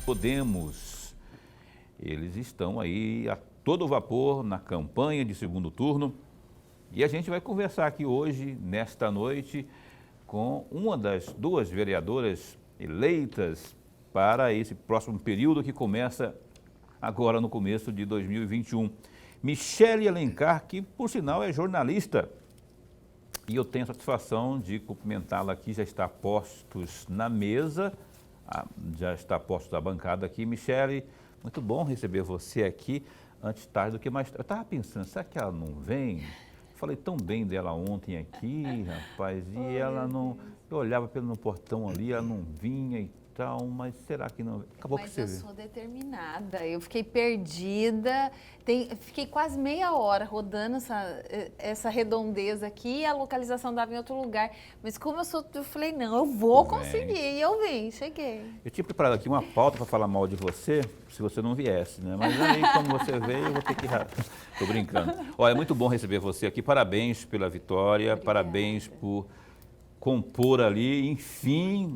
Podemos. Eles estão aí a todo vapor na campanha de segundo turno e a gente vai conversar aqui hoje, nesta noite, com uma das duas vereadoras eleitas para esse próximo período que começa agora no começo de 2021. Michele Alencar, que por sinal é jornalista. E eu tenho a satisfação de cumprimentá-la aqui, já está postos na mesa, já está postos a bancada aqui. Michele, muito bom receber você aqui, antes tarde do que mais tarde. Eu estava pensando, será que ela não vem? Falei tão bem dela ontem aqui, rapaz, e ela não... Eu olhava no portão ali, ela não vinha e tal, mas será que não... Acabou que você Mas eu sou determinada, eu fiquei perdida, fiquei quase meia hora rodando essa redondeza aqui e a localização dava em outro lugar. Mas como eu falei, não, eu vou conseguir, e eu vim, cheguei. Eu tinha preparado aqui uma pauta para falar mal de você, se você não viesse, né? Mas aí, como você veio, eu vou ter que... Tô brincando. Olha, é muito bom receber você aqui, parabéns pela vitória, Obrigada. Parabéns por compor ali, enfim,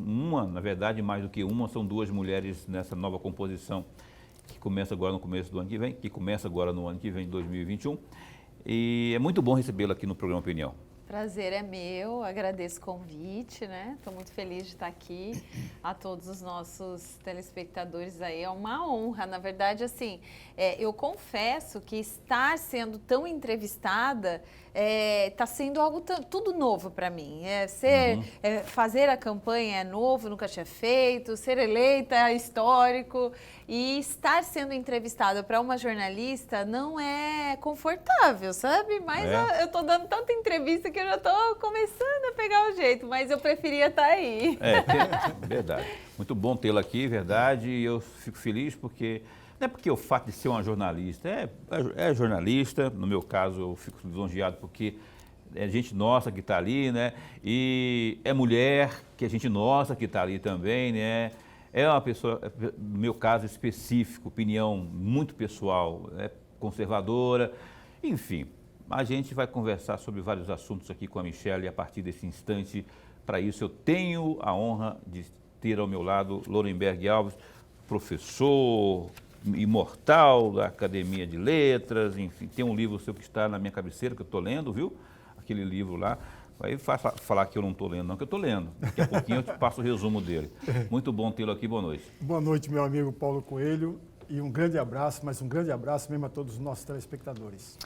na verdade mais do que uma, são duas mulheres nessa nova composição que começa agora no começo do ano que vem, no ano que vem, 2021. E é muito bom recebê-la aqui no programa Opinião. Prazer é meu, agradeço o convite, né? Estou muito feliz de estar aqui. A todos os nossos telespectadores aí, é uma honra. Na verdade, assim, eu confesso que estar sendo tão entrevistada está sendo algo tudo novo para mim. Fazer a campanha é novo, nunca tinha feito, ser eleita é histórico. E estar sendo entrevistada para uma jornalista não é confortável, sabe? Mas eu estou dando tanta entrevista que eu já estou começando a pegar o jeito, mas eu preferia estar aí. Verdade. Muito bom tê-la aqui, verdade, e eu fico feliz porque, não é porque o fato de ser uma jornalista, é jornalista, no meu caso eu fico lisonjeado porque é gente nossa que está ali, né, e é mulher, que é gente nossa que está ali também, né, é uma pessoa, no meu caso específico, opinião muito pessoal, conservadora, enfim. A gente vai conversar sobre vários assuntos aqui com a Michele a partir desse instante. Para isso, eu tenho a honra de ter ao meu lado Lorenberg Alves, professor imortal da Academia de Letras, enfim, tem um livro seu que está na minha cabeceira, que eu estou lendo, viu? Aquele livro lá. Aí falar que eu não estou lendo, não, que eu estou lendo. Daqui a pouquinho eu te passo o resumo dele. Muito bom tê-lo aqui, boa noite. Boa noite, meu amigo Paulo Coelho, e um grande abraço, mas um grande abraço mesmo a todos os nossos telespectadores.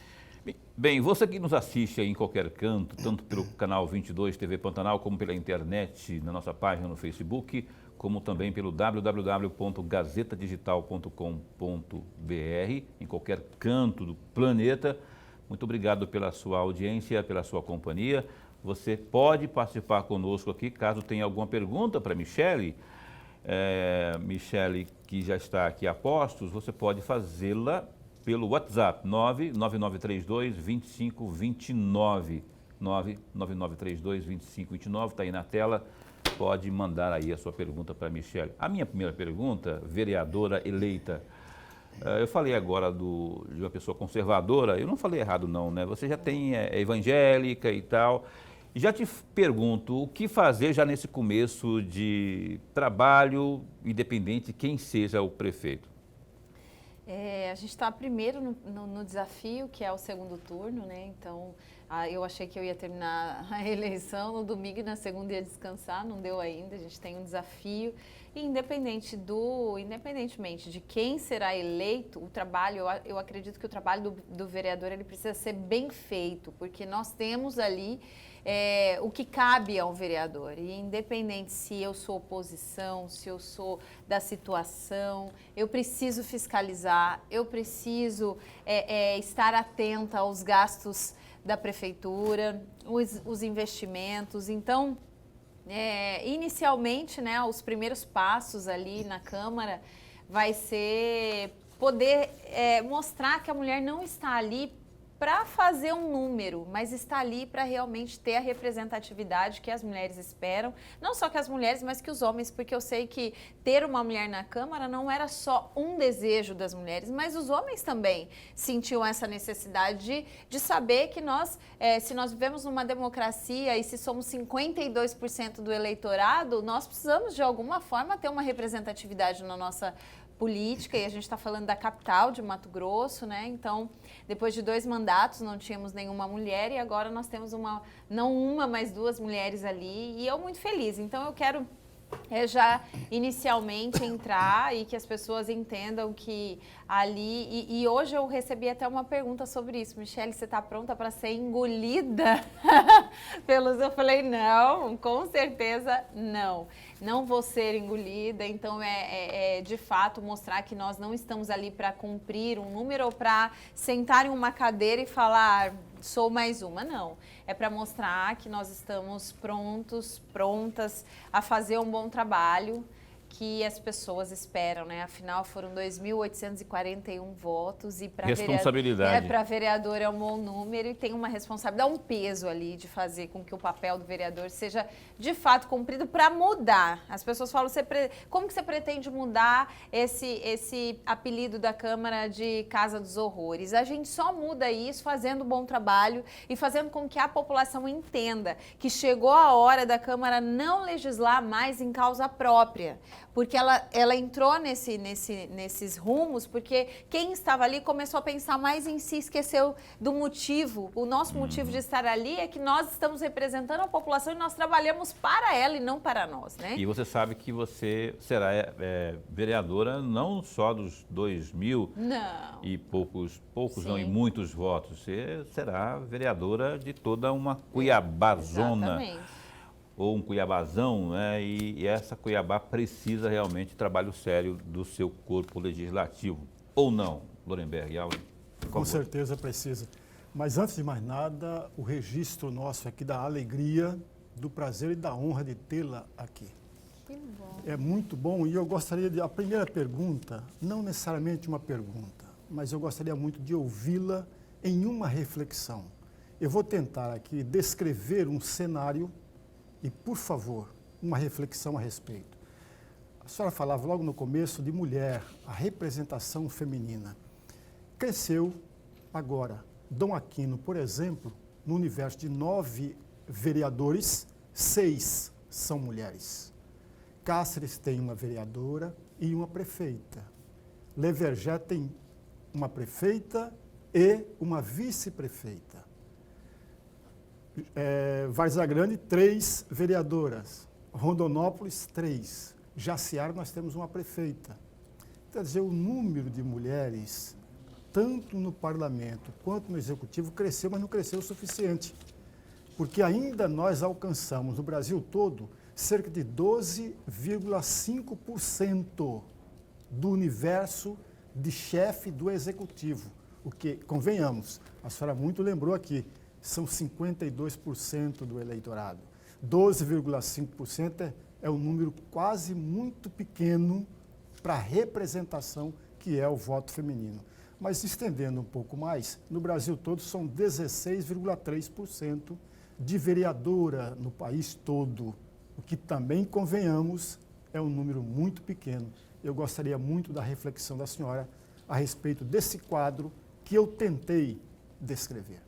Bem, você que nos assiste aí em qualquer canto, tanto pelo canal 22 TV Pantanal, como pela internet, na nossa página no Facebook, como também pelo www.gazetadigital.com.br, em qualquer canto do planeta. Muito obrigado pela sua audiência, pela sua companhia. Você pode participar conosco aqui, caso tenha alguma pergunta para Michele. Michele, que já está aqui a postos, você pode fazê-la pelo WhatsApp, 99932-2529, 99932-2529, está aí na tela, pode mandar aí a sua pergunta para a Michele. A minha primeira pergunta, vereadora eleita, eu falei agora de uma pessoa conservadora, eu não falei errado não, né? Você já tem evangélica e tal, e já te pergunto, o que fazer já nesse começo de trabalho, independente de quem seja o prefeito? A gente está primeiro no desafio, que é o segundo turno, né? Então, eu achei que eu ia terminar a eleição no domingo e na segunda ia descansar, não deu ainda. A gente tem um desafio e independentemente de quem será eleito, o trabalho, eu acredito que o trabalho do vereador ele precisa ser bem feito, porque nós temos ali o que cabe ao vereador. E independente se eu sou oposição, se eu sou da situação, eu preciso fiscalizar, eu preciso estar atenta aos gastos da prefeitura, os investimentos. Então, inicialmente, né, os primeiros passos ali na Câmara vai ser poder mostrar que a mulher não está ali para fazer um número, mas está ali para realmente ter a representatividade que as mulheres esperam. Não só que as mulheres, mas que os homens, porque eu sei que ter uma mulher na Câmara não era só um desejo das mulheres, mas os homens também sentiam essa necessidade de saber que nós, se nós vivemos numa democracia e se somos 52% do eleitorado, nós precisamos de alguma forma ter uma representatividade na nossa política, e a gente está falando da capital de Mato Grosso, né? Então, depois de 2 mandatos não tínhamos nenhuma mulher e agora nós temos não uma, mas 2 mulheres ali, e eu muito feliz. Então eu quero já inicialmente entrar e que as pessoas entendam que ali... E hoje eu recebi até uma pergunta sobre isso. Michele, você está pronta para ser engolida pelos... Eu falei, não, com certeza não. Não vou ser engolida. Então, de fato mostrar que nós não estamos ali para cumprir um número ou para sentar em uma cadeira e falar... sou mais uma, não. É para mostrar que nós estamos prontas a fazer um bom trabalho que as pessoas esperam, né? Afinal, foram 2.841 votos e para responsabilidade. Para vereador é um bom número e tem uma responsabilidade, um peso ali de fazer com que o papel do vereador seja de fato cumprido para mudar. As pessoas falam, como que você pretende mudar esse apelido da Câmara de Casa dos Horrores? A gente só muda isso fazendo um bom trabalho e fazendo com que a população entenda que chegou a hora da Câmara não legislar mais em causa própria, porque ela entrou nesses rumos, porque quem estava ali começou a pensar mais em si, esqueceu do motivo. O nosso motivo de estar ali é que nós estamos representando a população e nós trabalhamos para ela e não para nós, né? E você sabe que você será vereadora não só dos 2.000 e poucos não, e muitos votos. Você será vereadora de toda uma Cuiabazona. Exatamente. Ou um cuiabazão, né? E essa Cuiabá precisa realmente de trabalho sério do seu corpo legislativo. Ou não, Lorenberg? Com certeza precisa. Mas antes de mais nada, o registro nosso aqui da alegria, do prazer e da honra de tê-la aqui. Que bom. É muito bom e eu gostaria de... A primeira pergunta, não necessariamente uma pergunta, mas eu gostaria muito de ouvi-la em uma reflexão. Eu vou tentar aqui descrever um cenário e, por favor, uma reflexão a respeito. A senhora falava logo no começo de mulher, a representação feminina. Cresceu agora. Dom Aquino, por exemplo, no universo de 9 vereadores, 6 são mulheres. Cáceres tem uma vereadora e uma prefeita. Levergé tem uma prefeita e uma vice-prefeita. Várzea Grande, 3 vereadoras. Rondonópolis, 3. Jaciara, nós temos uma prefeita. Quer dizer, o número de mulheres, tanto no parlamento quanto no executivo, cresceu, mas não cresceu o suficiente. Porque ainda nós alcançamos, no Brasil todo, cerca de 12,5% do universo de chefe do executivo. O que, convenhamos, a senhora muito lembrou aqui, são 52% do eleitorado. 12,5% é um número quase muito pequeno para a representação que é o voto feminino. Mas estendendo um pouco mais, no Brasil todo são 16,3% de vereadora no país todo, o que também, convenhamos, é um número muito pequeno. Eu gostaria muito da reflexão da senhora a respeito desse quadro que eu tentei descrever.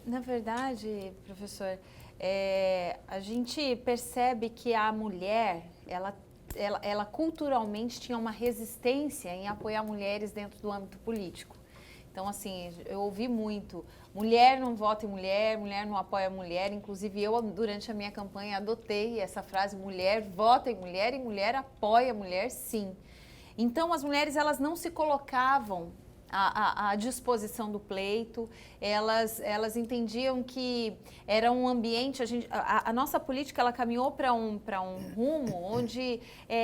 Na verdade, professor, a gente percebe que a mulher, ela culturalmente tinha uma resistência em apoiar mulheres dentro do âmbito político. Então, assim, eu ouvi muito, mulher não vota em mulher, mulher não apoia mulher. Inclusive, eu, durante a minha campanha, adotei essa frase, mulher vota em mulher e mulher apoia mulher, sim. Então, as mulheres, elas não se colocavam à disposição do pleito, elas entendiam que era um ambiente, a nossa política ela caminhou para um rumo onde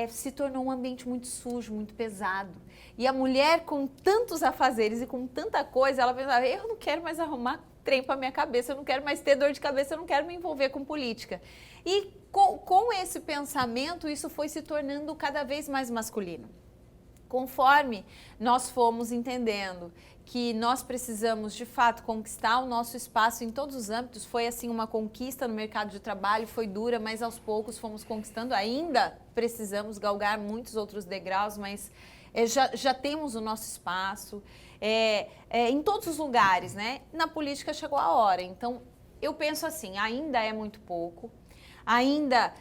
se tornou um ambiente muito sujo, muito pesado. E a mulher com tantos afazeres e com tanta coisa, ela pensava, eu não quero mais arrumar trem para minha cabeça, eu não quero mais ter dor de cabeça, eu não quero me envolver com política. E com esse pensamento, isso foi se tornando cada vez mais masculino. Conforme nós fomos entendendo que nós precisamos, de fato, conquistar o nosso espaço em todos os âmbitos, foi assim uma conquista no mercado de trabalho, foi dura, mas aos poucos fomos conquistando. Ainda precisamos galgar muitos outros degraus, mas já temos o nosso espaço em todos os lugares, né? Na política chegou a hora, então eu penso assim, ainda é muito pouco. Ainda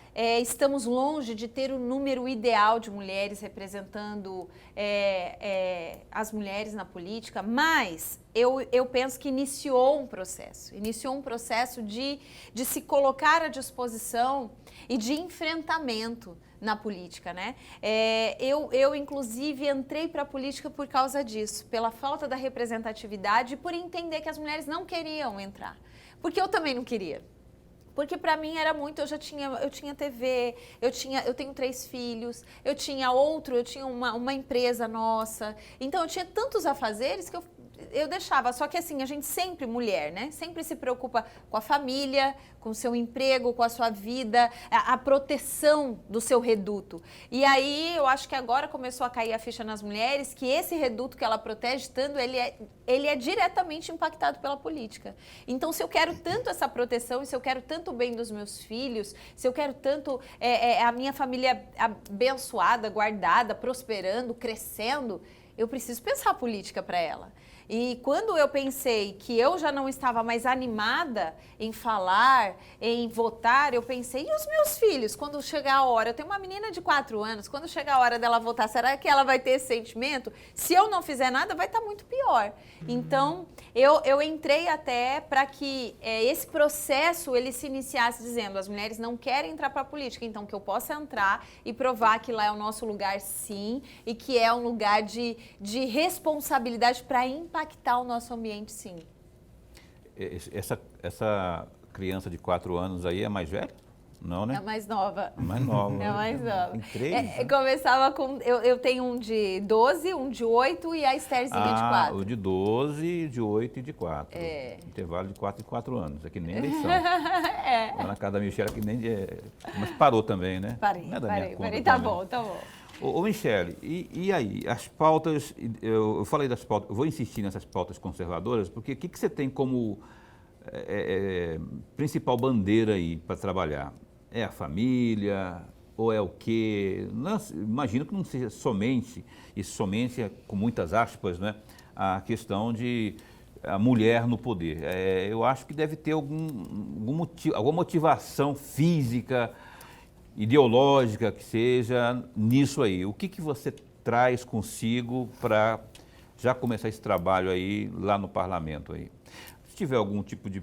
estamos longe de ter o número ideal de mulheres representando as mulheres na política, mas eu penso que iniciou um processo de se colocar à disposição e de enfrentamento na política, né? Eu, inclusive, entrei para a política por causa disso, pela falta da representatividade e por entender que as mulheres não queriam entrar, porque eu também não queria. Porque para mim era muito, eu tinha TV, eu tenho 3 filhos, eu tinha uma empresa nossa. Então eu tinha tantos afazeres que eu deixava. Só que assim, a gente sempre, mulher, né? Sempre se preocupa com a família, com o seu emprego, com a sua vida, a proteção do seu reduto. E aí eu acho que agora começou a cair a ficha nas mulheres que esse reduto que ela protege tanto, ele é diretamente impactado pela política. Então, se eu quero tanto essa proteção, e se eu quero tanto o bem dos meus filhos, se eu quero tanto a minha família abençoada, guardada, prosperando, crescendo, eu preciso pensar a política para ela. E quando eu pensei que eu já não estava mais animada em falar, em votar, eu pensei, e os meus filhos? Quando chegar a hora, eu tenho uma menina de 4 anos, quando chegar a hora dela votar, será que ela vai ter esse sentimento? Se eu não fizer nada, vai estar muito pior. Então, eu entrei até para que esse processo ele se iniciasse dizendo, as mulheres não querem entrar para a política, então que eu possa entrar e provar que lá é o nosso lugar sim, e que é um lugar de responsabilidade para impactar o nosso ambiente, sim. Essa criança de 4 anos aí é mais velha? Não, né? É mais nova. Mais nova. É mais nova. Tem 3? Começava com... Eu tenho um de 12, um de 8 e a Estherzinha de 4. O de 12, de 8 e de 4. Intervalo de 4 em 4 anos. É que nem eleição. Lá na casa da Michelle, que nem... Mas parou também, né? Parei. Tá bom. Ô Michele, e aí, as pautas, eu falei das pautas, eu vou insistir nessas pautas conservadoras, porque o que você tem como principal bandeira aí para trabalhar? É a família ou é o quê? Imagino que não seja somente, e somente é com muitas aspas, né, a questão de a mulher no poder. Eu acho que deve ter alguma motivação física, ideológica que seja nisso aí. O que você traz consigo para já começar esse trabalho aí lá no parlamento aí? Se tiver algum tipo de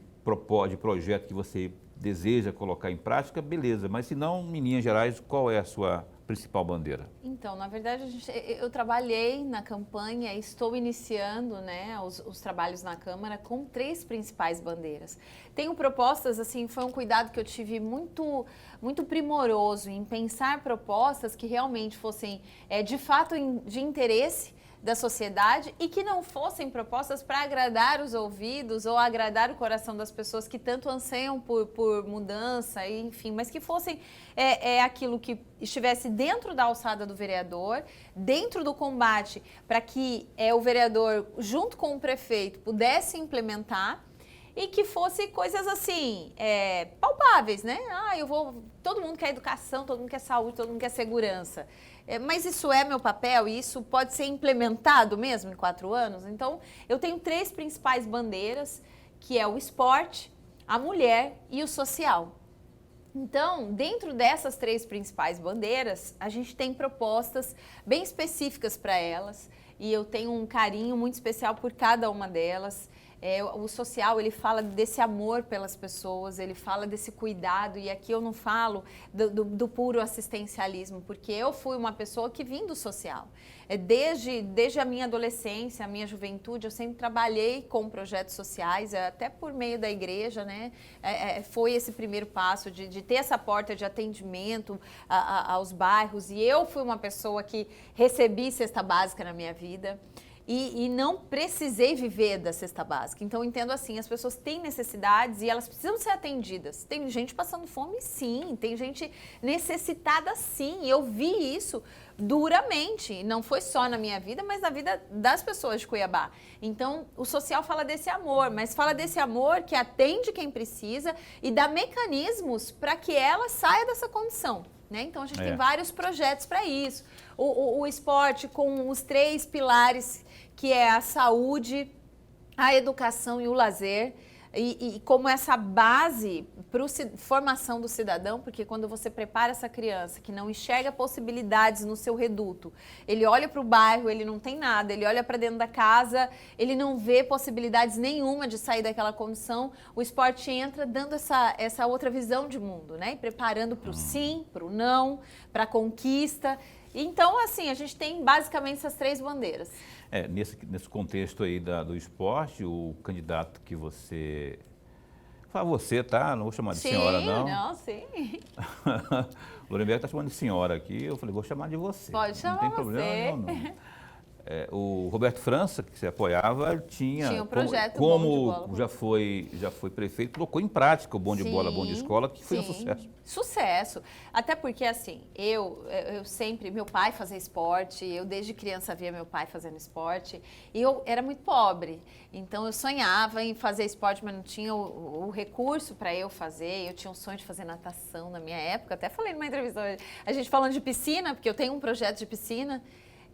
projeto que você deseja colocar em prática, beleza, mas se não, em linhas gerais, qual é a sua principal bandeira? Então, na verdade, eu trabalhei na campanha e estou iniciando, né, os trabalhos na Câmara com 3 principais bandeiras. Tenho propostas, assim, foi um cuidado que eu tive muito primoroso em pensar propostas que realmente fossem, de fato, de interesse da sociedade e que não fossem propostas para agradar os ouvidos ou agradar o coração das pessoas que tanto anseiam por mudança, enfim, mas que fossem aquilo que estivesse dentro da alçada do vereador, dentro do combate, para que o vereador, junto com o prefeito, pudesse implementar e que fosse coisas assim, palpáveis, né? Todo mundo quer educação, todo mundo quer saúde, todo mundo quer segurança. Mas isso é meu papel e isso pode ser implementado mesmo em 4 anos? Então, eu tenho 3 principais bandeiras, que é o esporte, a mulher e o social. Então, dentro dessas 3 principais bandeiras, a gente tem propostas bem específicas para elas e eu tenho um carinho muito especial por cada uma delas. O social, ele fala desse amor pelas pessoas, ele fala desse cuidado, e aqui eu não falo do puro assistencialismo, porque eu fui uma pessoa que vim do social. Desde a minha adolescência, a minha juventude, eu sempre trabalhei com projetos sociais, até por meio da igreja, né? Foi esse primeiro passo de ter essa porta de atendimento aos bairros, e eu fui uma pessoa que recebi cesta básica na minha vida. e não precisei viver da cesta básica. Então, eu entendo assim, as pessoas têm necessidades e elas precisam ser atendidas. Tem gente passando fome, sim. Tem gente necessitada, sim. Eu vi isso duramente. Não foi só na minha vida, mas na vida das pessoas de Cuiabá. Então, o social fala desse amor, mas fala desse amor que atende quem precisa e dá mecanismos para que ela saia dessa condição. Né? Então, a gente tem vários projetos para isso. O esporte com os 3 pilares, que é a saúde, a educação e o lazer. E como essa base para a formação do cidadão, porque quando você prepara essa criança que não enxerga possibilidades no seu reduto, ele olha para o bairro, ele não tem nada, ele olha para dentro da casa, ele não vê possibilidades nenhuma de sair daquela condição, o esporte entra dando essa outra visão de mundo, né? E preparando para o sim, para o não, para a conquista. Então, assim, a gente tem basicamente essas 3 bandeiras. Nesse contexto aí do esporte, o candidato que você... Fala você, tá? Não vou chamar de senhora, não. Sim. O Lorenberg está chamando de senhora aqui, eu falei, vou chamar de você. Pode chamar não tem você. problema, não. O Roberto França, que você apoiava, tinha um projeto como Bom de Bola. já foi prefeito, colocou em prática o Bom de Bola, Bom de Escola, que foi um sucesso. Sucesso. Até porque, assim, eu sempre, meu pai fazia esporte, eu desde criança via meu pai fazendo esporte, e eu era muito pobre. Então, eu sonhava em fazer esporte, mas não tinha o recurso para eu fazer. Eu tinha um sonho de fazer natação na minha época. Até falei numa entrevista, a gente falando de piscina, porque eu tenho um projeto de piscina.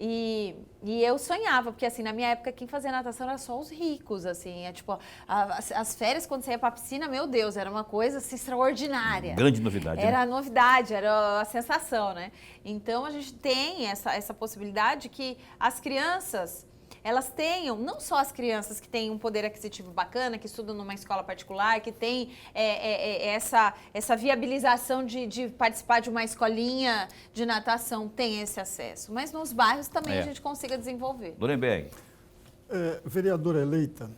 E eu sonhava, porque assim, na minha época, quem fazia natação era só os ricos, assim, tipo, as férias quando você ia pra piscina, meu Deus, era uma coisa assim, extraordinária. Grande novidade. Era a novidade, era a sensação, né? Então, a gente tem essa possibilidade que as crianças, elas tenham, não só as crianças que têm um poder aquisitivo bacana, que estudam numa escola particular, que tem essa viabilização de participar de uma escolinha de natação, tem esse acesso. Mas nos bairros também a gente consiga desenvolver. Lorenberg. Vereadora eleita,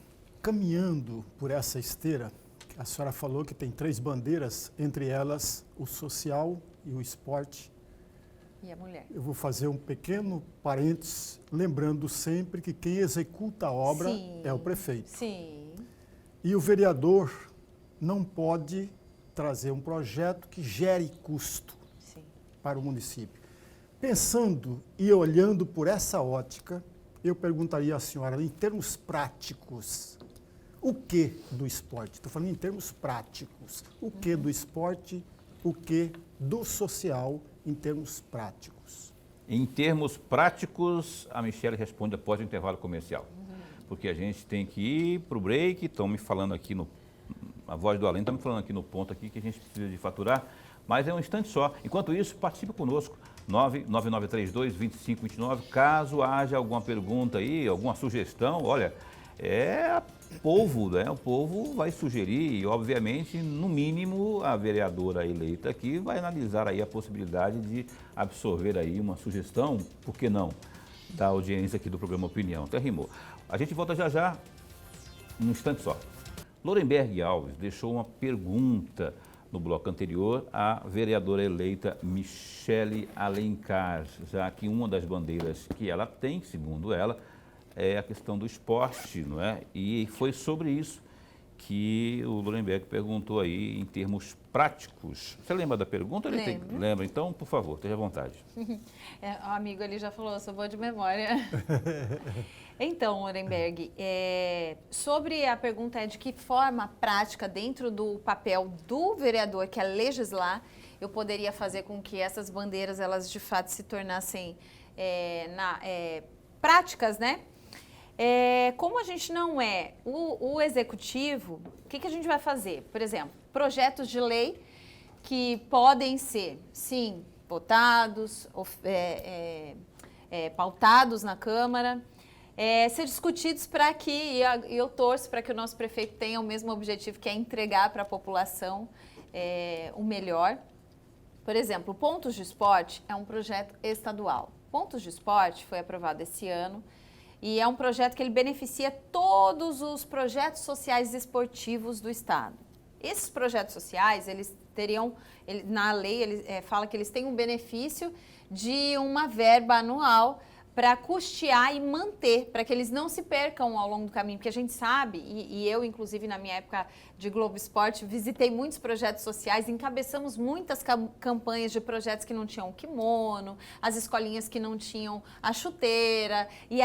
caminhando por essa esteira, a senhora falou que tem 3 bandeiras, entre elas o social e o esporte. E a mulher. Eu vou fazer um pequeno parênteses, lembrando sempre que quem executa a obra é o prefeito. Sim. E o vereador não pode trazer um projeto que gere custo para o município. Pensando e olhando por essa ótica, eu perguntaria à senhora, em termos práticos, o que do esporte? Estou falando em termos práticos. O que do esporte, o que do social, em termos práticos? Em termos práticos, a Michele responde após o intervalo comercial. Porque a gente tem que ir para o break, estão me falando aqui a voz do além está me falando aqui no ponto aqui que a gente precisa de faturar, mas é um instante só. Enquanto isso, participe conosco, 99932-2529, caso haja alguma pergunta aí, alguma sugestão, olha, povo, né? O povo vai sugerir e, obviamente, no mínimo, a vereadora eleita aqui vai analisar aí a possibilidade de absorver aí uma sugestão, por que não, da audiência aqui do programa Opinião. Até rimou. A gente volta já já, num instante só. Lorenberg Alves deixou uma pergunta no bloco anterior à vereadora eleita Michele Alencar, já que uma das bandeiras que ela tem, segundo ela, é a questão do esporte, não é? E foi sobre isso que o Lorenberg perguntou aí em termos práticos. Você lembra da pergunta? Lembro. Lembra? Então, por favor, esteja à vontade. O amigo ali já falou, eu sou boa de memória. Então, Lorenberg, sobre a pergunta de que forma prática, dentro do papel do vereador, que é legislar, eu poderia fazer com que essas bandeiras, elas de fato se tornassem práticas, né? Como a gente não é o executivo, o que a gente vai fazer? Por exemplo, projetos de lei que podem ser, sim, votados, pautados na Câmara, ser discutidos para que, e eu torço para que o nosso prefeito tenha o mesmo objetivo, que é entregar para a população o melhor. Por exemplo, Pontos de Esporte é um projeto estadual. Pontos de Esporte foi aprovado esse ano e é um projeto que ele beneficia todos os projetos sociais esportivos do estado. Esses projetos sociais, eles teriam, na lei, ele fala que eles têm um benefício de uma verba anual para custear e manter, para que eles não se percam ao longo do caminho, porque a gente sabe, e eu, inclusive, na minha época de Globo Esporte, visitei muitos projetos sociais, encabeçamos muitas campanhas de projetos que não tinham o kimono, as escolinhas que não tinham a chuteira, e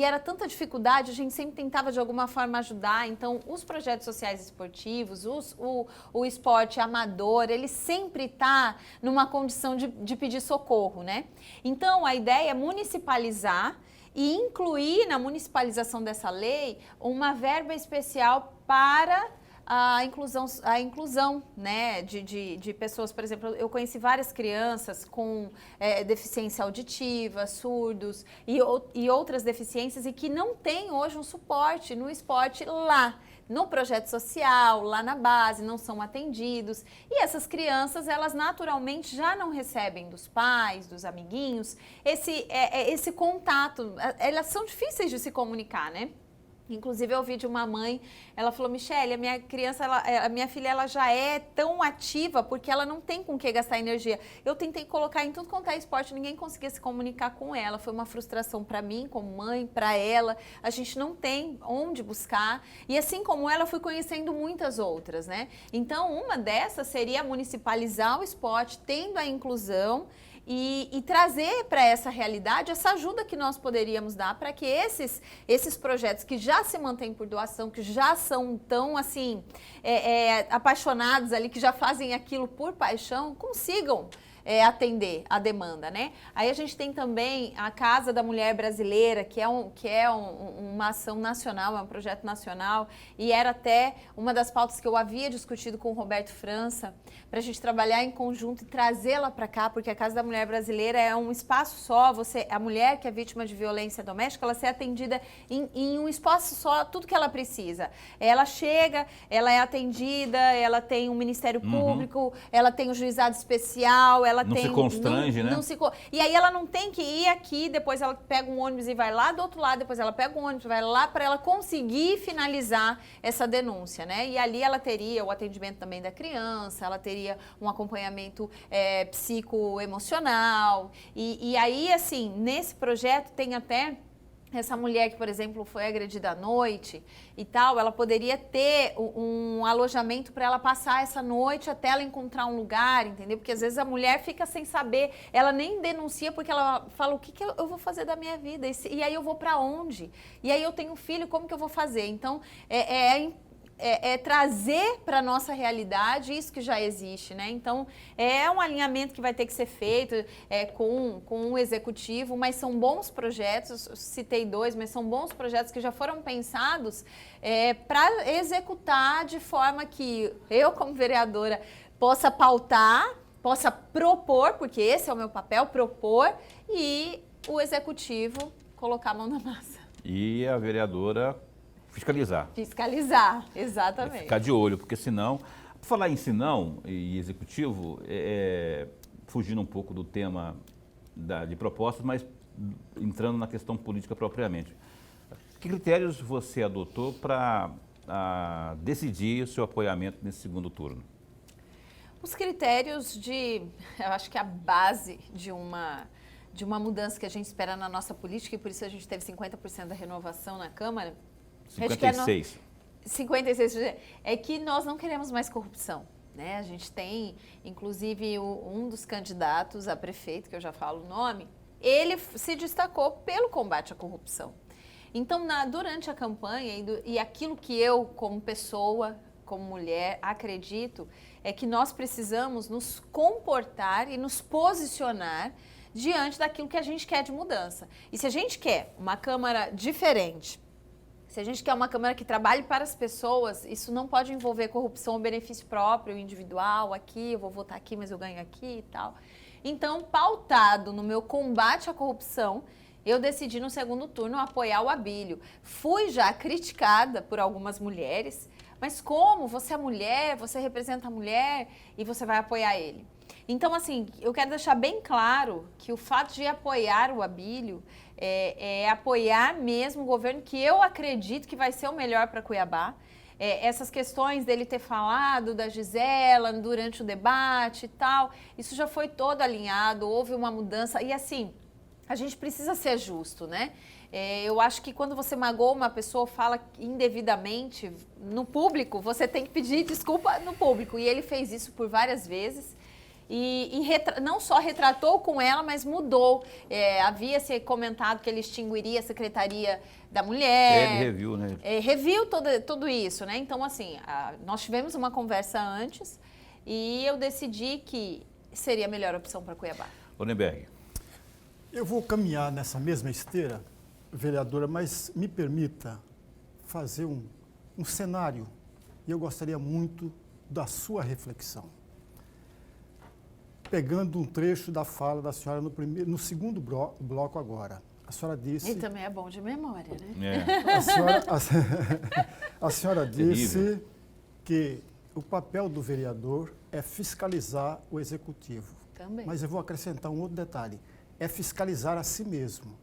era tanta dificuldade, a gente sempre tentava de alguma forma ajudar. Então, os projetos sociais esportivos, o esporte amador, ele sempre está numa condição de pedir socorro, né? Então, a ideia é municipalizar e incluir na municipalização dessa lei uma verba especial para a inclusão, né, de pessoas. Por exemplo, eu conheci várias crianças com deficiência auditiva, surdos e outras deficiências e que não têm hoje um suporte no esporte lá, no projeto social, lá na base, não são atendidos. E essas crianças, elas naturalmente já não recebem dos pais, dos amiguinhos, esse contato. Elas são difíceis de se comunicar, né? Inclusive, eu ouvi de uma mãe, ela falou, Michele, a minha filha ela já é tão ativa porque ela não tem com o que gastar energia. Eu tentei colocar em tudo quanto é esporte, ninguém conseguia se comunicar com ela. Foi uma frustração para mim, como mãe, para ela. A gente não tem onde buscar. E assim como ela, eu fui conhecendo muitas outras, né? Então, uma dessas seria municipalizar o esporte, tendo a inclusão, e trazer para essa realidade essa ajuda que nós poderíamos dar para que esses projetos que já se mantêm por doação, que já são tão assim apaixonados ali, que já fazem aquilo por paixão, consigam atender a demanda, né? Aí a gente tem também a Casa da Mulher Brasileira, que é uma ação nacional, é um projeto nacional, e era até uma das pautas que eu havia discutido com o Roberto França, para a gente trabalhar em conjunto e trazê-la para cá, porque a Casa da Mulher Brasileira é um espaço só, a mulher que é vítima de violência doméstica, ela ser atendida em um espaço só, tudo que ela precisa. Ela chega, ela é atendida, ela tem um Ministério Público, ela tem um juizado especial, ela não se constrange, né? E aí ela não tem que ir aqui, depois ela pega um ônibus e vai lá do outro lado, depois ela pega um ônibus e vai lá para ela conseguir finalizar essa denúncia, né? E ali ela teria o atendimento também da criança, ela teria um acompanhamento psicoemocional. E aí, assim, nesse projeto tem até essa mulher que, por exemplo, foi agredida à noite e tal, ela poderia ter um alojamento para ela passar essa noite até ela encontrar um lugar, entendeu? Porque às vezes a mulher fica sem saber, ela nem denuncia porque ela fala, o que eu vou fazer da minha vida? E aí eu vou para onde? E aí eu tenho um filho, como que eu vou fazer? Então, trazer para a nossa realidade isso que já existe, né? Então, é um alinhamento que vai ter que ser feito com o executivo, mas são bons projetos, citei 2, mas são bons projetos que já foram pensados para executar de forma que eu, como vereadora, possa pautar, possa propor, porque esse é o meu papel, propor, e o executivo colocar a mão na massa. E a vereadora fiscalizar. Fiscalizar, exatamente. Ficar de olho, porque senão... Por falar em senão e executivo, fugindo um pouco do tema de propostas, mas entrando na questão política propriamente. Que critérios você adotou para decidir o seu apoiamento nesse segundo turno? Os critérios eu acho que a base de uma mudança que a gente espera na nossa política, e por isso a gente teve 50% da renovação na Câmara, 56. 56, é que nós não queremos mais corrupção, né? A gente tem, inclusive, um dos candidatos a prefeito, que eu já falo o nome, ele se destacou pelo combate à corrupção. Então, durante a campanha e aquilo que eu, como pessoa, como mulher, acredito, é que nós precisamos nos comportar e nos posicionar diante daquilo que a gente quer de mudança. E se a gente quer uma Câmara diferente, se a gente quer uma Câmara que trabalhe para as pessoas, isso não pode envolver corrupção ou benefício próprio, individual, aqui, eu vou votar aqui, mas eu ganho aqui e tal. Então, pautado no meu combate à corrupção, eu decidi no segundo turno apoiar o Abílio. Fui já criticada por algumas mulheres, mas como? Você é mulher, você representa a mulher e você vai apoiar ele. Então, assim, eu quero deixar bem claro que o fato de apoiar o Abílio é apoiar mesmo o governo que eu acredito que vai ser o melhor para Cuiabá. Essas questões dele ter falado da Gisela durante o debate e tal, isso já foi todo alinhado, houve uma mudança. E assim, a gente precisa ser justo, né? Eu acho que quando você magoa uma pessoa, fala indevidamente no público, você tem que pedir desculpa no público. E ele fez isso por várias vezes. Não só retratou com ela, mas mudou. Havia se comentado que ele extinguiria a Secretaria da Mulher. Ele reviu, né? Reviu tudo isso, né? Então, assim, nós tivemos uma conversa antes e eu decidi que seria a melhor opção para Cuiabá. Lindenberg. Eu vou caminhar nessa mesma esteira, vereadora, mas me permita fazer um cenário e eu gostaria muito da sua reflexão. Pegando um trecho da fala da senhora no segundo bloco agora. A senhora disse... E também é bom de memória, né? A senhora disse que o papel do vereador é fiscalizar o executivo. Também. Mas eu vou acrescentar um outro detalhe. É fiscalizar a si mesmo.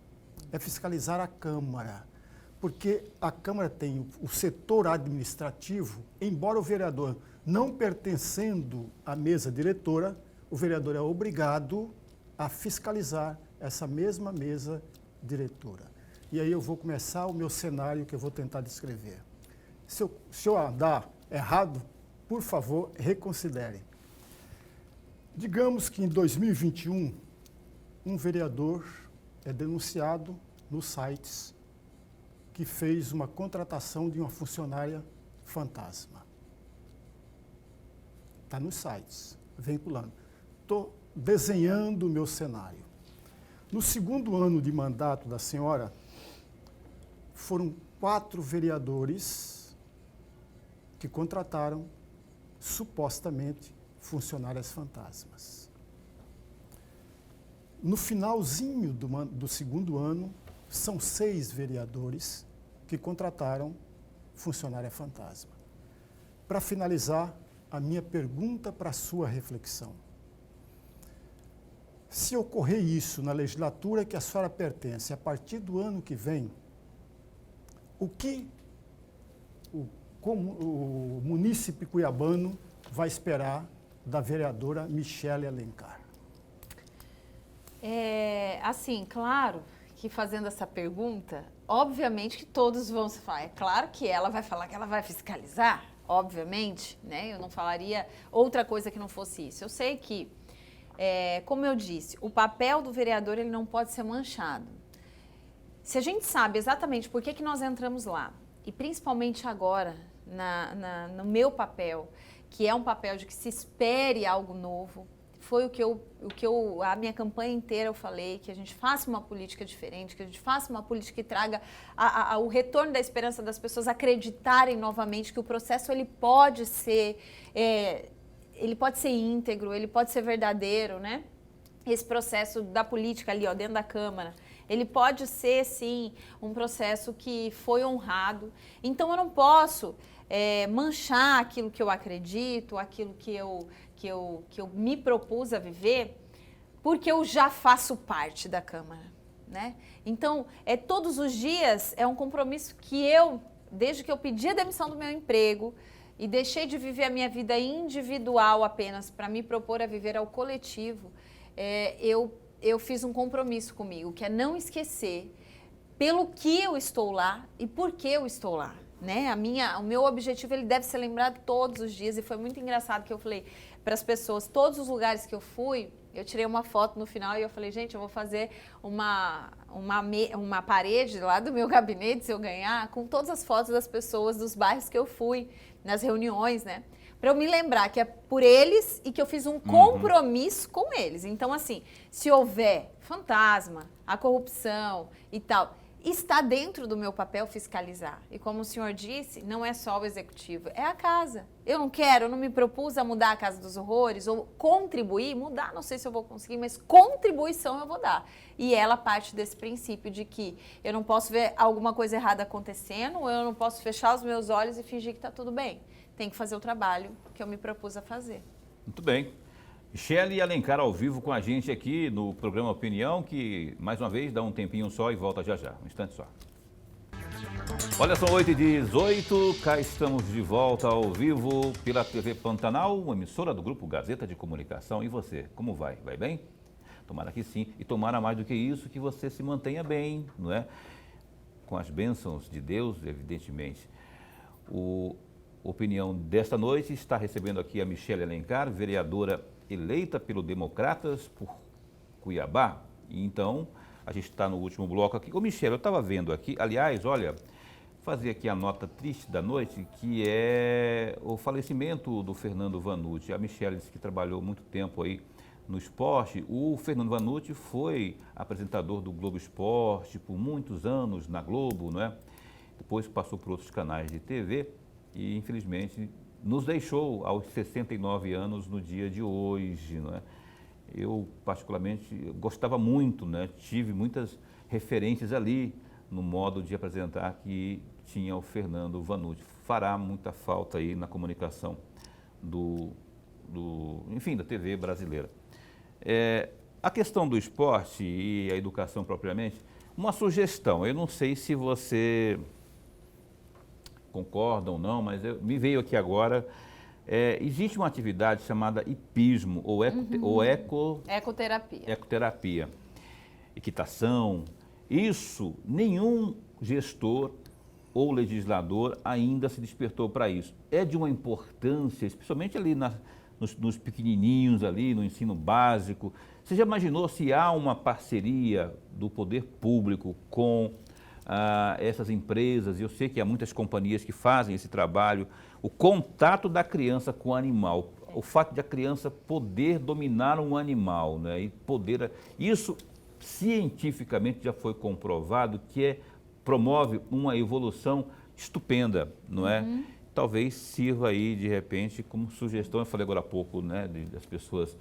É fiscalizar a Câmara. Porque a Câmara tem o setor administrativo, embora o vereador não pertencendo à mesa diretora, o vereador é obrigado a fiscalizar essa mesma mesa diretora. E aí eu vou começar o meu cenário que eu vou tentar descrever. Se eu andar errado, por favor, reconsidere. Digamos que em 2021, um vereador é denunciado nos sites que fez uma contratação de uma funcionária fantasma. Está nos sites, vem pulando. Estou desenhando o meu cenário. No segundo ano de mandato da senhora, foram 4 vereadores que contrataram, supostamente, funcionárias fantasmas. No finalzinho do segundo ano, são 6 vereadores que contrataram funcionária fantasma. Para finalizar, a minha pergunta para a sua reflexão. Se ocorrer isso na legislatura que a senhora pertence, a partir do ano que vem, o que o munícipe cuiabano vai esperar da vereadora Michele Alencar? Assim, claro que fazendo essa pergunta, obviamente que todos vão se falar. É claro que ela vai falar que ela vai fiscalizar, obviamente, né? Eu não falaria outra coisa que não fosse isso. Eu sei que, como eu disse, o papel do vereador ele não pode ser manchado. Se a gente sabe exatamente por que nós entramos lá, e principalmente agora, no meu papel, que é um papel de que se espere algo novo, foi a minha campanha inteira eu falei, que a gente faça uma política diferente, que a gente faça uma política que traga o retorno da esperança das pessoas acreditarem novamente que o processo ele pode ser íntegro, ele pode ser verdadeiro, né? Esse processo da política ali, ó, dentro da Câmara, ele pode ser, sim, um processo que foi honrado. Então, eu não posso manchar aquilo que eu acredito, aquilo que eu me propus a viver, porque eu já faço parte da Câmara, né? Então, todos os dias é um compromisso que desde que eu pedi a demissão do meu emprego e deixei de viver a minha vida individual apenas para me propor a viver ao coletivo, eu fiz um compromisso comigo, que é não esquecer pelo que eu estou lá e por que eu estou lá, né? O meu objetivo ele deve ser lembrado todos os dias, e foi muito engraçado que eu falei para as pessoas, todos os lugares que eu fui, eu tirei uma foto no final e eu falei, gente, eu vou fazer uma parede lá do meu gabinete, se eu ganhar, com todas as fotos das pessoas dos bairros que eu fui, nas reuniões, né? Para eu me lembrar que é por eles e que eu fiz um compromisso com eles. Então, assim, se houver fantasma, a corrupção e tal, está dentro do meu papel fiscalizar. E como o senhor disse, não é só o executivo, é a casa. Eu não me propus a mudar a Casa dos Horrores ou contribuir, mudar, não sei se eu vou conseguir, mas contribuição eu vou dar. E ela parte desse princípio de que eu não posso ver alguma coisa errada acontecendo, ou eu não posso fechar os meus olhos e fingir que está tudo bem. Tem que fazer o trabalho que eu me propus a fazer. Muito bem. Michele Alencar ao vivo com a gente aqui no programa Opinião, que mais uma vez dá um tempinho só e volta já já, um instante só. Olha, são 8h18, cá estamos de volta ao vivo pela TV Pantanal, uma emissora do Grupo Gazeta de Comunicação. E você, como vai? Vai bem? Tomara que sim. E tomara mais do que isso, que você se mantenha bem, não é? Com as bênçãos de Deus, evidentemente. Opinião desta noite está recebendo aqui a Michele Alencar, vereadora eleita pelo Democratas por Cuiabá. E então, a gente está no último bloco aqui. Ô Michele, eu estava vendo aqui, aliás, olha, fazer aqui a nota triste da noite, que é o falecimento do Fernando Vanucci. A Michele disse que trabalhou muito tempo aí no esporte. O Fernando Vanucci foi apresentador do Globo Esporte por muitos anos na Globo, não é? Depois passou por outros canais de TV e, infelizmente, nos deixou aos 69 anos no dia de hoje, não é? Eu, particularmente, gostava muito, né? Tive muitas referências ali no modo de apresentar que tinha o Fernando Vanucci. Fará muita falta aí na comunicação enfim, da TV brasileira. A questão do esporte e a educação propriamente, uma sugestão, eu não sei se você concorda ou não, mas me veio aqui agora, existe uma atividade chamada hipismo ou ecoterapia, equitação. Isso, nenhum gestor ou legislador ainda se despertou para isso. É de uma importância, especialmente ali nos pequenininhos, ali no ensino básico. Você já imaginou se há uma parceria do poder público com essas empresas? Eu sei que há muitas companhias que fazem esse trabalho, o contato da criança com o animal, o fato de a criança poder dominar um animal, né? E isso cientificamente já foi comprovado que promove uma evolução estupenda, não é? Talvez sirva aí, de repente, como sugestão. Eu falei agora há pouco, né, das pessoas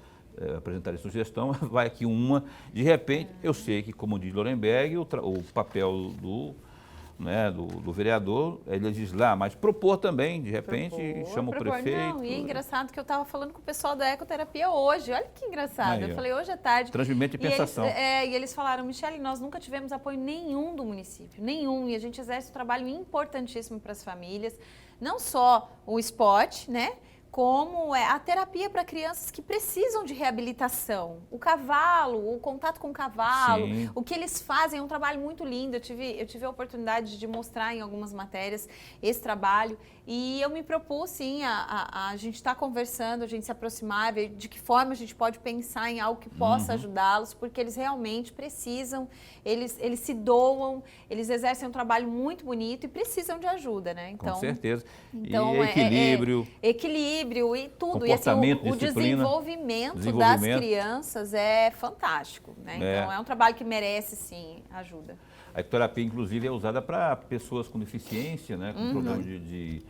apresentarem sugestão, vai aqui uma. De repente, eu sei que, como diz Lorenberg, o papel do vereador é legislar, mas propor também, de repente, chama o prefeito. Não, e é engraçado que eu estava falando com o pessoal da ecoterapia hoje, olha que engraçado, eu falei hoje à tarde. Transmimento de pensação. E eles falaram, Michele, nós nunca tivemos apoio nenhum do município, nenhum, e a gente exerce um trabalho importantíssimo para as famílias, não só o esporte, né? Como a terapia para crianças que precisam de reabilitação. O cavalo, o contato com o cavalo, sim, o que eles fazem é um trabalho muito lindo. Eu tive a oportunidade de mostrar em algumas matérias esse trabalho e eu me propus, sim, a gente estar conversando, a gente se aproximar, ver de que forma a gente pode pensar em algo que possa ajudá-los, porque eles realmente precisam, eles se doam, eles exercem um trabalho muito bonito e precisam de ajuda, né? Então, com certeza. Então, equilíbrio. Equilíbrio e tudo. Comportamento, e assim, o desenvolvimento das crianças é fantástico, né? Então é um trabalho que merece, sim, ajuda. A ecoterapia, inclusive, é usada para pessoas com deficiência, né? Com problema de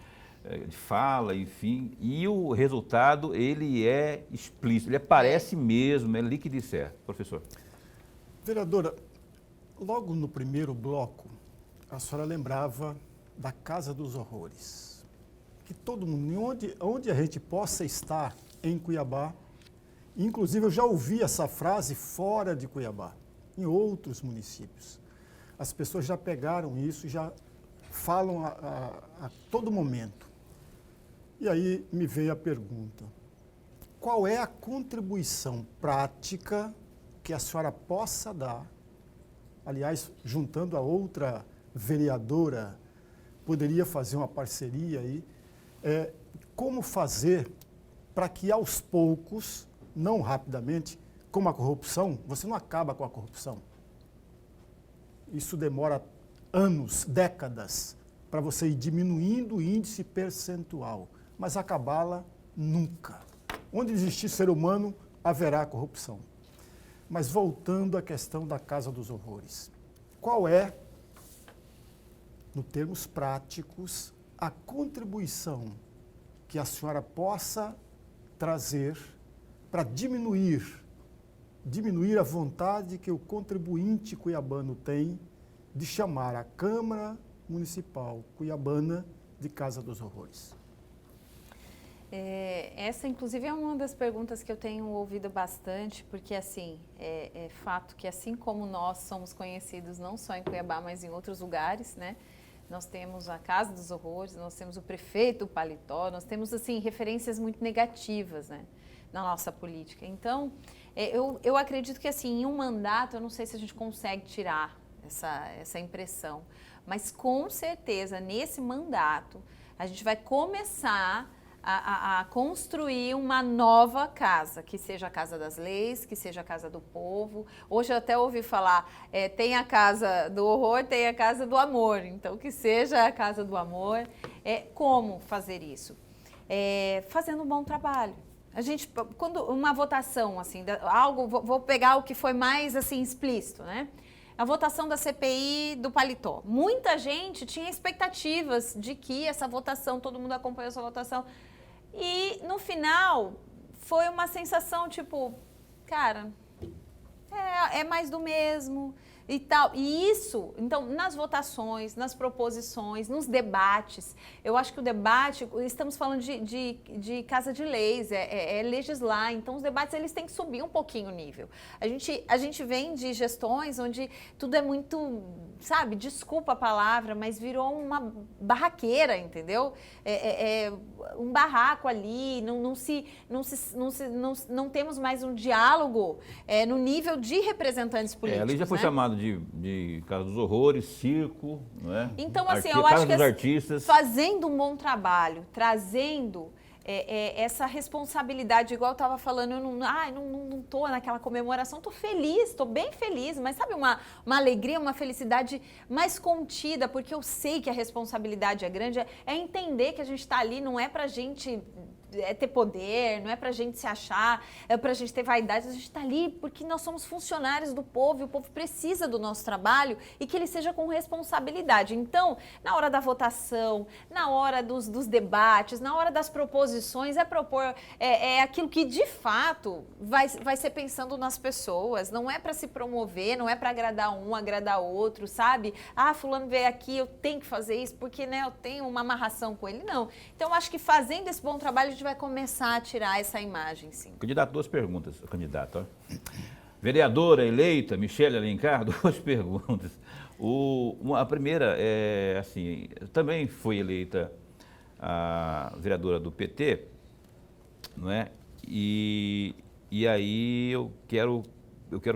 fala, enfim. E o resultado, ele é explícito, ele aparece mesmo, é líquido e certo. Professor. Vereadora, logo no primeiro bloco, a senhora lembrava da Casa dos Horrores. Que todo mundo, onde a gente possa estar em Cuiabá, inclusive eu já ouvi essa frase fora de Cuiabá, em outros municípios. As pessoas já pegaram isso, já falam a todo momento. E aí me veio a pergunta, qual é a contribuição prática que a senhora possa dar, aliás, juntando a outra vereadora, poderia fazer uma parceria aí, como fazer para que aos poucos, não rapidamente, como a corrupção, você não acaba com a corrupção. Isso demora anos, décadas, para você ir diminuindo o índice percentual, mas acabá-la nunca. Onde existir ser humano, haverá corrupção. Mas voltando à questão da Casa dos Horrores, qual é, no termos práticos, a contribuição que a senhora possa trazer para diminuir a vontade que o contribuinte cuiabano tem de chamar a Câmara Municipal Cuiabana de Casa dos Horrores? Essa, inclusive, é uma das perguntas que eu tenho ouvido bastante, porque, assim, é fato que, assim como nós somos conhecidos não só em Cuiabá, mas em outros lugares, né? Nós temos a Casa dos Horrores, nós temos o prefeito Paletó, nós temos, assim, referências muito negativas, né, na nossa política. Então, Eu acredito que, assim, em um mandato, eu não sei se a gente consegue tirar essa impressão, mas com certeza, nesse mandato, a gente vai começar a construir uma nova casa, que seja a casa das leis, que seja a casa do povo. Hoje eu até ouvi falar, tem a casa do horror, tem a casa do amor, então que seja a casa do amor. Como fazer isso? Fazendo um bom trabalho. A gente, quando uma votação, assim, vou pegar o que foi mais, assim, explícito, né? A votação da CPI do paletó. Muita gente tinha expectativas de que essa votação, todo mundo acompanhou essa votação, e no final foi uma sensação tipo, cara, é mais do mesmo e tal. E isso, então, nas votações, nas proposições, nos debates, eu acho que o debate, estamos falando de casa de leis, legislar, então os debates eles têm que subir um pouquinho o nível. A gente vem de gestões onde tudo é muito, sabe, desculpa a palavra, mas virou uma barraqueira, entendeu? Um barraco ali, não temos mais um diálogo no nível de representantes políticos. Ali já foi chamado de Casa dos Horrores, circo, não é? Então, assim, eu acho que artistas. Fazendo um bom trabalho, trazendo essa responsabilidade, igual eu estava falando, eu não estou naquela comemoração, estou feliz, estou bem feliz, mas sabe uma alegria, uma felicidade mais contida, porque eu sei que a responsabilidade é grande, é entender que a gente está ali, não é para a gente ter poder, não é pra gente se achar, é pra gente ter vaidade, a gente tá ali porque nós somos funcionários do povo e o povo precisa do nosso trabalho e que ele seja com responsabilidade. Então, na hora da votação, na hora dos debates, na hora das proposições, propor aquilo que de fato vai ser pensando nas pessoas, não é pra se promover, não é pra agradar um, agradar outro, sabe? Fulano veio aqui, eu tenho que fazer isso porque, né, eu tenho uma amarração com ele, não. Então, eu acho que fazendo esse bom trabalho, a gente vai começar a tirar essa imagem, sim. Candidato, duas perguntas. Candidato, vereadora eleita, Michele Alencar, duas perguntas. A primeira é assim, também foi eleita a vereadora do PT, não é? E aí eu quero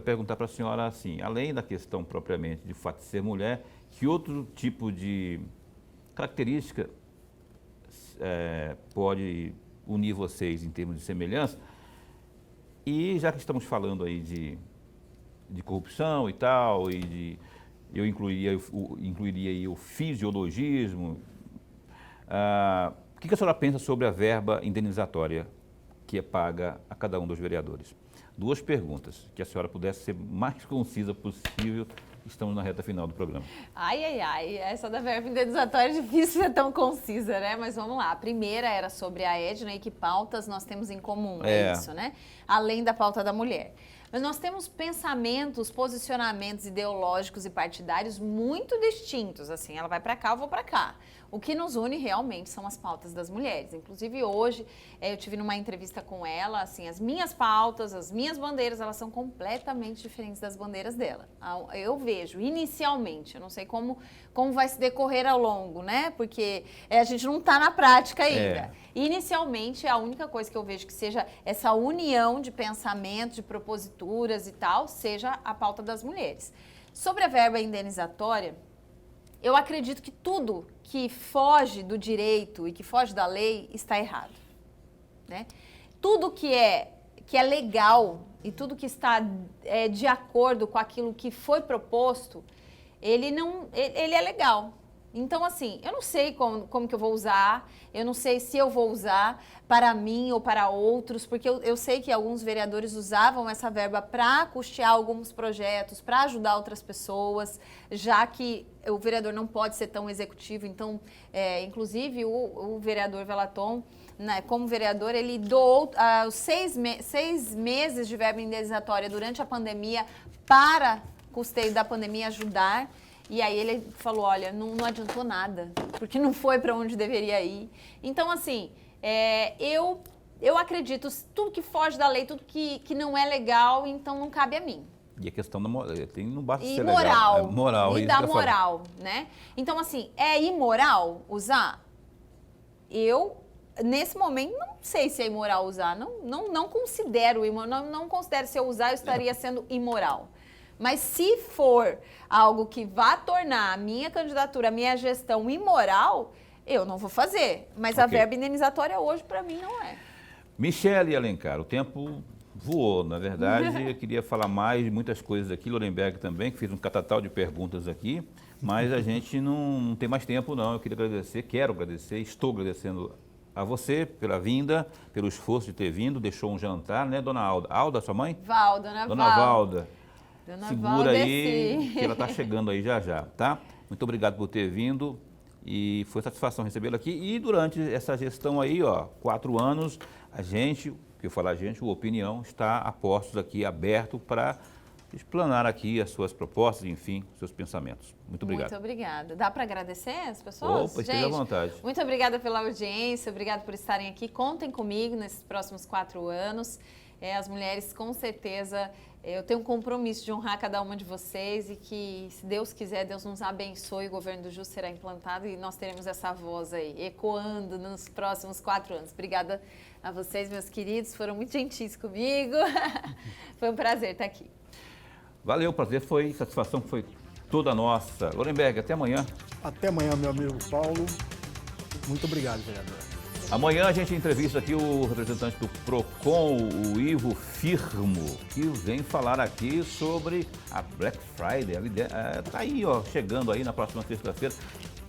perguntar para a senhora assim, além da questão propriamente de fato de ser mulher, que outro tipo de característica pode unir vocês em termos de semelhança? E já que estamos falando aí de corrupção e tal, eu incluiria aí o fisiologismo, o que a senhora pensa sobre a verba indenizatória que é paga a cada um dos vereadores? Duas perguntas, que a senhora pudesse ser mais concisa possível. Estamos na reta final do programa. Essa da verba indenizatória é difícil ser tão concisa, né? Mas vamos lá. A primeira era sobre a Edna e que pautas nós temos em comum, é isso, né? Além da pauta da mulher. Mas nós temos pensamentos, posicionamentos ideológicos e partidários muito distintos, assim, ela vai para cá, eu vou para cá. O que nos une realmente são as pautas das mulheres. Inclusive hoje eu tive numa entrevista com ela, assim, as minhas pautas, as minhas bandeiras, elas são completamente diferentes das bandeiras dela. Eu vejo, inicialmente, eu não sei como vai se decorrer ao longo, né? Porque a gente não está na prática ainda. Inicialmente, a única coisa que eu vejo que seja essa união de pensamento, de proposituras e tal, seja a pauta das mulheres. Sobre a verba indenizatória, eu acredito que tudo que foge do direito e que foge da lei está errado, né? Tudo que é legal e tudo que está de acordo com aquilo que foi proposto, ele é legal. Então, assim, eu não sei como que eu vou usar, eu não sei se eu vou usar para mim ou para outros, porque eu sei que alguns vereadores usavam essa verba para custear alguns projetos, para ajudar outras pessoas, já que o vereador não pode ser tão executivo. Então, inclusive, o vereador Velaton, né, como vereador, ele doou os 6 meses de verba indenizatória durante a pandemia para custeio da pandemia ajudar. E aí ele falou, olha, não adiantou nada, porque não foi para onde deveria ir. Então, assim, eu acredito, tudo que foge da lei, tudo que não é legal, então não cabe a mim. E a questão da moral, não basta ser moral, legal. Moral. E da moral, né? Então, assim, é imoral usar? Eu nesse momento, não sei se é imoral usar. Não considero imoral. Não considero, se eu usar, eu estaria sendo imoral. Mas se for algo que vá tornar a minha candidatura, a minha gestão imoral, eu não vou fazer. Mas a verba indenizatória hoje, para mim, não é. Michele Alencar, o tempo voou, na verdade. Eu queria falar mais de muitas coisas aqui. Lorenberg também, que fez um catatal de perguntas aqui. Mas a gente não tem mais tempo, não. Eu queria agradecer, quero agradecer, estou agradecendo a você pela vinda, pelo esforço de ter vindo. Deixou um jantar, né, dona Alda? Alda, sua mãe? Dona Valda. Dona Segura Valda, aí, sim. que ela está chegando aí já já, tá? Muito obrigado por ter vindo e foi satisfação recebê-la aqui. E durante essa gestão aí, ó, 4 anos, a gente, que eu falo a gente, o Opinião está a postos aqui, aberto para explanar aqui as suas propostas, enfim, seus pensamentos. Muito obrigado. Muito obrigada. Dá para agradecer as pessoas? Opa, esteja à vontade. Muito obrigada pela audiência, obrigado por estarem aqui. Contem comigo nesses próximos 4 anos. As mulheres, com certeza, eu tenho um compromisso de honrar cada uma de vocês e que, se Deus quiser, Deus nos abençoe, o governo do JUS será implantado e nós teremos essa voz aí, ecoando nos próximos 4 anos. Obrigada a vocês, meus queridos, foram muito gentis comigo. Foi um prazer estar aqui. Valeu, prazer foi, satisfação foi toda nossa. Lorenberg, até amanhã. Até amanhã, meu amigo Paulo. Muito obrigado, vereador. Amanhã a gente entrevista aqui o representante do PROCON, o Ivo Firmo, que vem falar aqui sobre a Black Friday. Está aí, ó, chegando aí na próxima sexta-feira.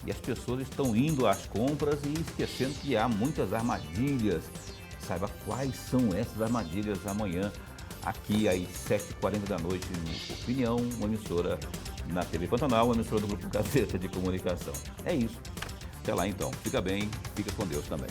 E as pessoas estão indo às compras e esquecendo que há muitas armadilhas. Saiba quais são essas armadilhas amanhã, aqui às 7h40 da noite, no Opinião, uma emissora na TV Pantanal, uma emissora do Grupo Gazeta de Comunicação. É isso. Até lá então. Fica bem, fica com Deus também.